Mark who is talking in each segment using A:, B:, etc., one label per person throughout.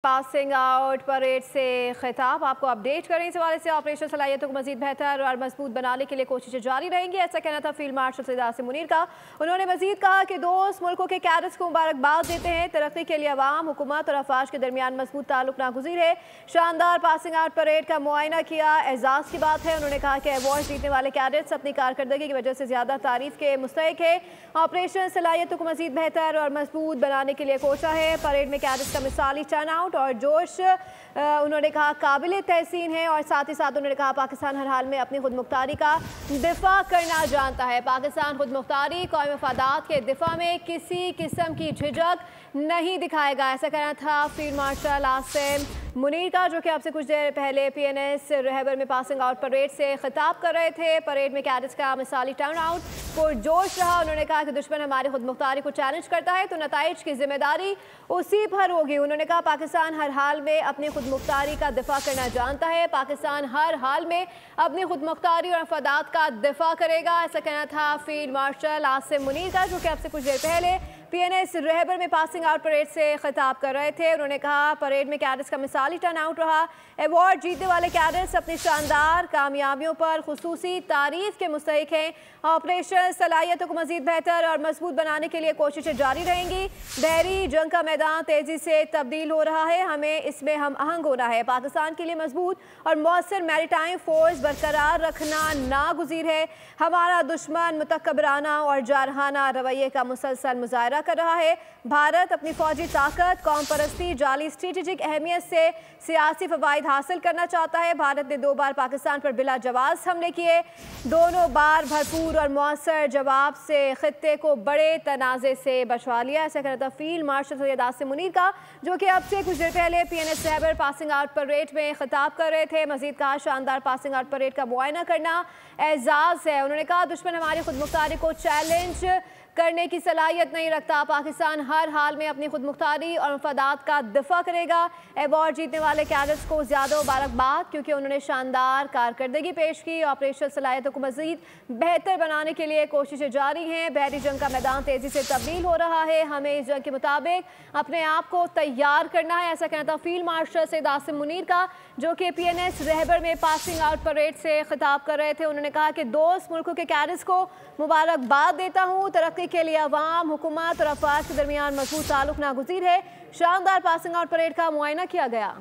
A: Passing out parade से खिताब आपको अपडेट करें। इस हवाले से ऑपरेशन सलाहियतों को मजीद बेहतर और मजबूत बनाने के लिए कोशिशें जारी रहेंगी, ऐसा कहना था फील्ड मार्शल सैयद आसिम मुनीर का। उन्होंने मजीद कहा कि दोस्त मुल्कों के कैडेट्स को मुबारकबाद देते हैं। तरक्की के लिए अवाम, हुकूमत और अफवाज के दरमियान मजबूत ताल्लुक नागुज़ीर है। शानदार पासिंग आउट परेड का मुआयना किया, एजाज़ की बात है। उन्होंने कहा कि अवार्ड जीतने वाले कैडेट्स अपनी कारकर्दगी की वजह से ज़्यादा तारीफ के मुस्तहिक है। ऑपरेशन सलाहियतों को मजीद बेहतर और मजबूत बनाने के लिए कोशा है। परेड में कैडेट्स का मिसाली टर्न आउट और जोश उन्होंने कहा काबिल तहसीन है। और साथ ही साथ उन्होंने कहा पाकिस्तान हर हाल में अपनी खुद मुख्तारी का दिफा करना जानता है। पाकिस्तान खुद मुख्तारी कौमी मफादात के दिफा में किसी किस्म की झिझक नहीं दिखाएगा, ऐसा कहना था फील्ड मार्शल आसिम मुनीर का, जो कि आपसे कुछ देर पहले PNS रहबर में पासिंग आउट परेड से खिताब कर रहे थे। परेड में कैडेट्स का मिसाली टर्न आउट पुरजोश रहा। उन्होंने कहा कि दुश्मन हमारी खुद मुख्तारी को चैलेंज करता है तो नताइज की जिम्मेदारी उसी पर होगी। उन्होंने कहा पाकिस्तान हर हाल में अपनी खुद मुख्तारी का दिफा करना जानता है। पाकिस्तान हर हाल में अपनी खुद मुख्तारी और मफादात का दिफा करेगा, ऐसा कहना था फील्ड मार्शल आसिम मुनीर का, जो कि आपसे कुछ देर पहले PNS रहबर में पासिंग आउट परेड से खिताब कर रहे थे। उन्होंने कहा परेड में कैडेट्स का मिसाली टर्न आउट रहा। अवार्ड जीतने वाले कैडेट्स अपनी शानदार कामयाबियों पर खुसूसी तारीफ के मुस्तहिक हैं। ऑपरेशन सलाहियतों को मजीद बेहतर और मजबूत बनाने के लिए कोशिशें जारी रहेंगी। बहरी जंग का मैदान तेजी से तब्दील हो रहा है, हमें इसमें हम आहंग होना है। पाकिस्तान के लिए मजबूत और मौसर मैरीटाइम फोर्स बरकरार रखना नागुज़ीर है। हमारा दुश्मन मुतकब्बराना और जारहाना रवैये का मुसलसल मुजाहरा कर रहा है। भारत अपनी फौजी ताकत, कौम परस्ती, जाली स्ट्रेटेजिक अहमियत से सियासी फवाइद हासिल करना चाहता है। भारत ने 2 बार पाकिस्तान पर बिला जवाब हमले किए, दोनों बार भरपूर और मौसर जवाब से खित्ते को बड़े तनाज़े से बचवा लिया, ऐसा कहना था फील्ड मार्शल सैयद आसिम मुनीर का, जो कि अब से कुछ देर पहले PNS रहबर पासिंग आउट परेड में खिताब कर रहे थे। मजीद कहा शानदार पासिंग आउट परेड का मुआयना करना एजाज़ है। उन्होंने कहा दुश्मन हमारी खुद मुख्तारी को चैलेंज करने की सलाहियत नहीं रखता। पाकिस्तान हर हाल में अपनी खुद मुख्तारी और मफादात का दिफा करेगा। अवार्ड जीतने वाले कैडेट्स को ज़्यादा मुबारकबाद, क्योंकि उन्होंने शानदार कारकर्दगी पेश की। ऑपरेशन सलाहियतों को मज़ीद बेहतर बनाने के लिए कोशिशें जारी हैं। बहरी जंग का मैदान तेज़ी से तब्दील हो रहा है, हमें इस जंग के मुताबिक अपने आप को तैयार करना है, ऐसा कहना था फील्ड मार्शल सैयद आसिम मुनीर का, जो कि PNS रहबर में पासिंग आउट परेड से खिताब कर रहे थे। उन्होंने कहा कि दोस्त मुल्कों के कैडेट्स को मुबारकबाद देता हूँ। तरक्की के लिए अवाम, हुकूमत और अफवाज के दरमियान मजबूत ताल्लुक नागुज़ीर है। शानदार पासिंग आउट परेड का मुआयना किया गया।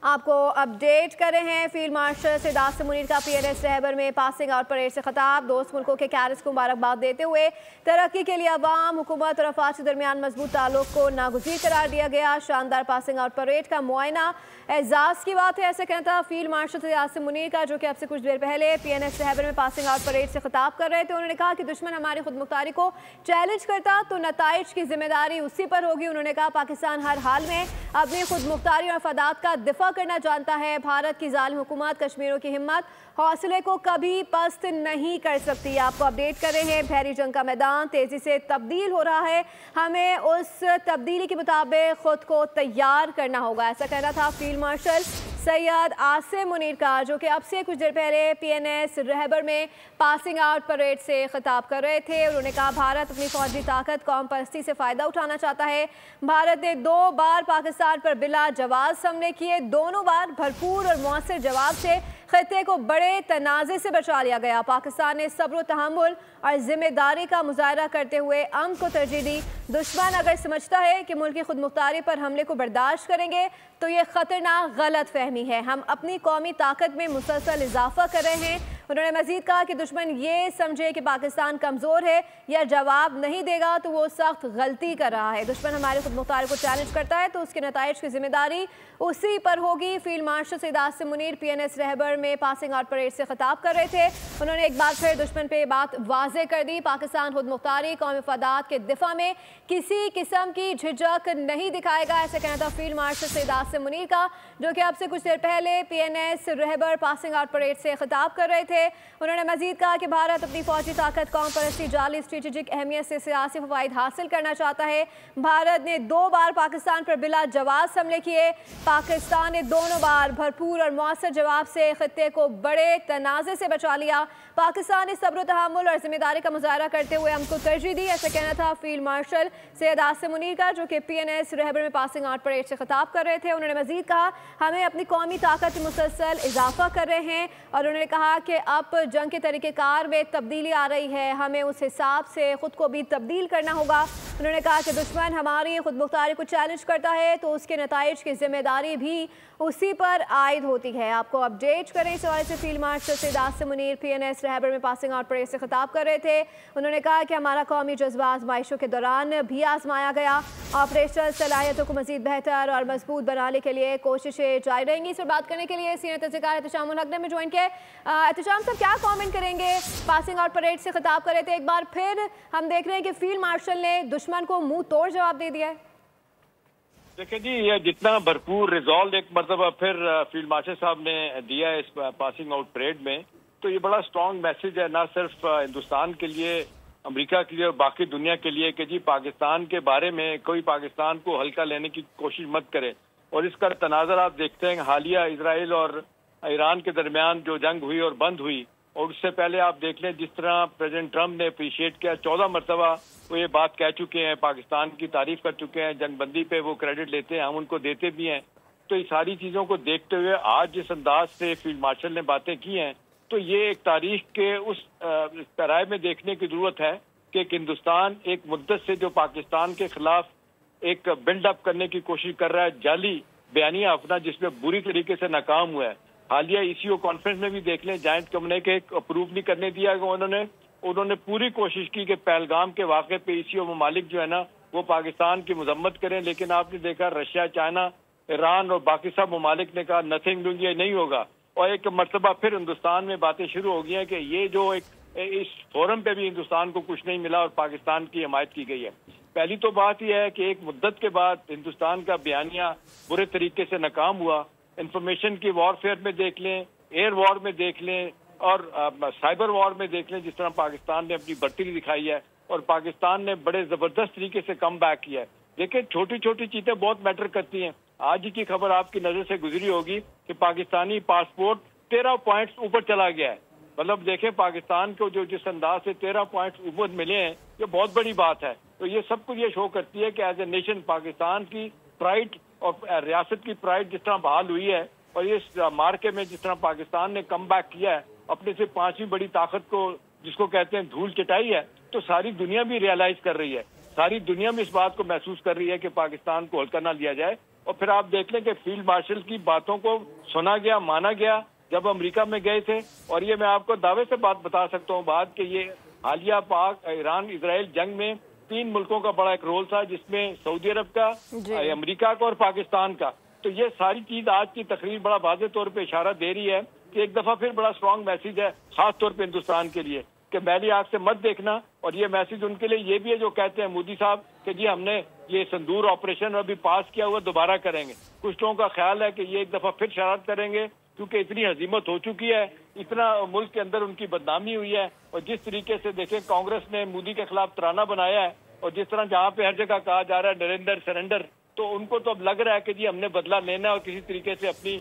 A: आपको अपडेट कर रहे हैं फील्ड मार्शल सैयद आसिम मुनीर का PNS रहबर में पासिंग आउट परेड से खिताब, दोस्त मुल्कों के कैडेट्स को मुबारकबाद देते हुए तरक्की के लिए अवाम, हुकूमत और अफवाज के दरमियान मजबूत ताल्लुक को नागुज़ीर करार दिया गया। शानदार पासिंग आउट परेड का मुआयना एजाज़ की बात है, ऐसा कहना था फील्ड मार्शल सैयद आसिम मुनीर का, जो कि अब से कुछ देर पहले PNS रहबर में पासिंग आउट परेड से खिताब कर रहे थे। उन्होंने कहा कि दुश्मन हमारी खुद मुख्तारी को चैलेंज करता तो नताइज की जिम्मेदारी उसी पर होगी। उन्होंने कहा पाकिस्तान हर हाल में अपनी खुद मुख्तारी और मफादात का दिफा करना जानता है। भारत की जालिम हुकूमत कश्मीरियों की हिम्मत हौसले को कभी पस्त नहीं कर सकती। आपको अपडेट कर रहे हैं, बहरी जंग का मैदान तेजी से तब्दील हो रहा है, हमें उस तब्दीली के मुताबिक खुद को तैयार करना होगा, ऐसा कहना था फील्ड मार्शल सैयद आसिम मुनीर का, जो कि अब से कुछ देर पहले PNS रहबर में पासिंग आउट परेड से खिताब कर रहे थे। उन्होंने कहा भारत अपनी फौजी ताकत, कौम परस्ती से फ़ायदा उठाना चाहता है। भारत ने 2 बार पाकिस्तान पर बिला जवाब हमले किए, दोनों बार भरपूर और मौसर जवाब से खित्ते को बड़े तनाज़े से बचा लिया गया। पाकिस्तान ने सब्र, तहम्मुल और जिम्मेदारी का मुजाहरा करते हुए अमन को तरजीह दी। दुश्मन अगर समझता है कि मुल्क की खुद मुख्तारी पर हमले को बर्दाश्त करेंगे तो ये खतरनाक गलत फहमी है। हम अपनी कौमी ताकत में मुसलसल इजाफा कर रहे हैं। उन्होंने मजीद कहा कि दुश्मन ये समझे कि पाकिस्तान कमज़ोर है या जवाब नहीं देगा तो वो सख्त गलती कर रहा है। दुश्मन हमारे खुद मुख्तारी को चैलेंज करता है तो उसके नताइज की जिम्मेदारी उसी पर होगी। Field marshal Syed Asim Munir PNS रहबर में पासिंग आउट परेड से खिताब कर रहे थे। उन्होंने एक बार फिर दुश्मन पे बात वाज़े कर दी। पाकिस्तान खुद मुख्तारी, कौमी मफादात के दिफा में किसी किस्म की झिझक नहीं दिखाएगा, ऐसा कहना था फील्ड मार्शल सैयद आसिम मुनीर का, जो कि अब से कुछ देर पहले PNS रहबर पासिंग आउट परेड से खिताब कर रहे थे। थे। उन्होंने मजीद कहा कि भारत अपनी फौजी ताकत, कौम परस्ती, जाली स्ट्रेटेजिक अहमियत से सियासी फवाइद हासिल करना चाहता है। भारत ने 2 बार पाकिस्तान पर बिला जवाब हमले किए। पाकिस्तान ने दोनों बार भरपूर और मौसर जवाब से खित्ते को बड़े तनाज़े से बचा लिया। पाकिस्तान ने सब्र, तहम्मुल और जिम्मेदारी का मुजाहरा करते हुए हमको तरजीह दी, ऐसा कहना था फील्ड मार्शल सैयद आसिम मुनीर का, जो कि PNS रहबर में पासिंग आउट परेड से खिताब कर रहे थे। उन्होंने मजीद कहा हमें अपनी कौमी ताकत में मुसलसल इजाफा कर रहे हैं और उन्होंने कहा कि अब जंग के तरीक़ेकार में तब्दीली आ रही है, हमें उस हिसाब से ख़ुद को भी तब्दील करना होगा। उन्होंने कहा कि दुश्मन हमारी खुद मुख्तारी को चैलेंज करता है तो उसके नताइज की जिम्मेदारी भी उसी पर आयद होती है। आपको अपडेट करें इस हवाले से field marshal Syed Asim Munir PNS रहबर में पासिंग आउट परेड से खिताब कर रहे थे। उन्होंने कहा कि हमारा कौमी जज्बा आजमाइशों के दौरान भी आजमाया गया। ऑपरेशनल सलाहियतों को मजीद बेहतर और मजबूत बनाने के लिए कोशिशें जारी रहेंगी। इस पर बात करने के लिए सीनियर तहज़ीरकार एहतशाम उल हक ने ज्वाइन किया। एहतशाम साहब, क्या कमेंट करेंगे? पासिंग आउट परेड से खिताब कर रहे थे, एक बार फिर हम देख रहे हैं कि फील्ड मार्शल ने दुश्मन को मुंह तोड़ जवाब दे दिया है।
B: देखिए जी, ये जितना भरपूर रिजॉल्व एक मरतबा फिर फील्ड मार्शल साहब ने दिया है इस पासिंग आउट परेड में, तो ये बड़ा स्ट्रॉन्ग मैसेज है, ना सिर्फ हिंदुस्तान के लिए, अमेरिका के लिए और बाकी दुनिया के लिए, कि जी पाकिस्तान के बारे में कोई पाकिस्तान को हल्का लेने की कोशिश मत करे। और इसका तनाज़र आप देखते हैं हालिया इजराइल और ईरान के दरमियान जो जंग हुई और बंद हुई, और उससे पहले आप देख लें जिस तरह प्रेसिडेंट ट्रंप ने अप्रिशिएट किया, 14 मरतबा वो ये बात कह चुके हैं, पाकिस्तान की तारीफ कर चुके हैं, जंगबंदी पे वो क्रेडिट लेते हैं, हम उनको देते भी हैं। तो ये सारी चीज़ों को देखते हुए आज जिस अंदाज से फील्ड मार्शल ने बातें की हैं, तो ये एक तारीख के उस पैराए में देखने की जरूरत है कि हिंदुस्तान एक मुद्दत से जो पाकिस्तान के खिलाफ एक बिल्डअप करने की कोशिश कर रहा है, जाली बयानिया अपना, जिसमें बुरी तरीके से नाकाम हुआ है। हालिया ECO कॉन्फ्रेंस में भी देख लें, जॉइंट कम्युनिके अप्रूव नहीं करने दिया उन्होंने पूरी कोशिश की कि पहलगाम के वाक़े पे ECO ममालिक जो है ना वो पाकिस्तान की मजम्मत करें, लेकिन आपने देखा रशिया, चाइना, ईरान और बाकी सब ममालिक ने कहा नथिंग डूइंग, ये नहीं होगा। और एक मरतबा फिर हिंदुस्तान में बातें शुरू हो गई हैं कि ये जो एक इस फोरम पे भी हिंदुस्तान को कुछ नहीं मिला और पाकिस्तान की हमायत की गई है। पहली तो बात यह है कि एक मुद्दत के बाद हिंदुस्तान का बयानिया बुरे तरीके से नाकाम हुआ। इंफॉर्मेशन की वॉरफेयर में देख लें, एयर वॉर में देख लें और साइबर वॉर में देख लें, जिस तरह पाकिस्तान ने अपनी बर्तरी दिखाई है और पाकिस्तान ने बड़े जबरदस्त तरीके से कम बैक किया है। देखिए, छोटी छोटी चीजें बहुत मैटर करती हैं। आज ही की खबर आपकी नजर से गुजरी होगी कि पाकिस्तानी पासपोर्ट 13 पॉइंट्स ऊपर चला गया है। मतलब देखें, पाकिस्तान को जो जिस अंदाज से 13 पॉइंट्स ऊपर मिले हैं, ये बहुत बड़ी बात है। तो ये सब कुछ ये शो करती है कि एज ए नेशन पाकिस्तान की प्राइड और रियासत की प्राइड जिस तरह बहाल हुई है, और ये मार्के में जिस तरह पाकिस्तान ने कम बैक किया है, अपने से 5वीं बड़ी ताकत को जिसको कहते हैं धूल चटाई है, तो सारी दुनिया भी रियलाइज कर रही है, सारी दुनिया में इस बात को महसूस कर रही है कि पाकिस्तान को हल्का ना लिया जाए। और फिर आप देख लें कि फील्ड मार्शल की बातों को सुना गया, माना गया जब अमेरिका में गए थे। और ये मैं आपको दावे से बात बता सकता हूँ बात कि ये हालिया पाक ईरान इजराइल जंग में 3 मुल्कों का बड़ा एक रोल था, जिसमें सऊदी अरब का, अमेरिका का और पाकिस्तान का। तो ये सारी चीज आज की तकरीर बड़ा वाज़ेह तौर पे इशारा दे रही है कि एक दफा फिर बड़ा स्ट्रॉन्ग मैसेज है, खास तौर पे हिंदुस्तान के लिए, कि मैली आंख से मत देखना। और ये मैसेज उनके लिए ये भी है जो कहते हैं मोदी साहब कि जी हमने ये संदूर ऑपरेशन अभी पास किया हुआ दोबारा करेंगे। कुछ लोगों का ख्याल है कि ये एक दफा फिर शरारत करेंगे, क्योंकि इतनी हजीमत हो चुकी है, इतना मुल्क के अंदर उनकी बदनामी हुई है। और जिस तरीके से देखें कांग्रेस ने मोदी के खिलाफ तराना बनाया है, और जिस तरह जहाँ पे हर जगह कहा जा रहा है नरेंद्र सरेंडर, तो उनको तो अब लग रहा है कि जी हमने बदला लेना है और किसी तरीके से अपनी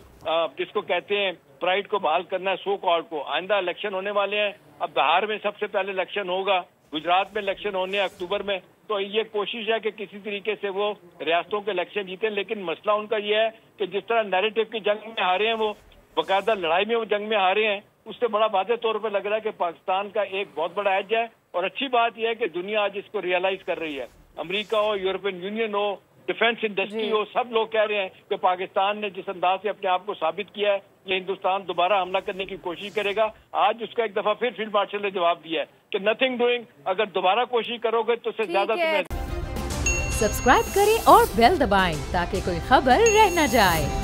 B: जिसको कहते हैं प्राइड को बहाल करना है, सो कॉल्ड को। आइंदा इलेक्शन होने वाले हैं, अब बिहार में सबसे पहले इलेक्शन होगा, गुजरात में इलेक्शन होने हैं अक्टूबर में। तो ये कोशिश है कि किसी तरीके से वो रियासतों के इलेक्शन जीते। लेकिन मसला उनका ये है कि जिस तरह नैरेटिव की जंग में हारे हैं, वो बाकायदा लड़ाई में वो जंग में हारे हैं, उससे बड़ा वाज़ेह तौर पर लग रहा है कि पाकिस्तान का एक बहुत बड़ा एज है। और अच्छी बात यह है कि दुनिया आज इसको रियलाइज कर रही है, अमेरिका हो, यूरोपियन यूनियन हो, डिफेंस इंडस्ट्री हो, सब लोग कह रहे हैं कि पाकिस्तान ने जिस अंदाज से अपने आप को साबित किया है, ये हिंदुस्तान दोबारा हमला करने की कोशिश करेगा। आज उसका एक दफा फिर फील्ड मार्शल ने जवाब दिया है कि नथिंग डूइंग, अगर दोबारा कोशिश करोगे तो उससे ज्यादा तुम्हें।
C: सब्सक्राइब करें और बेल दबाएं ताकि कोई खबर रह न जाए।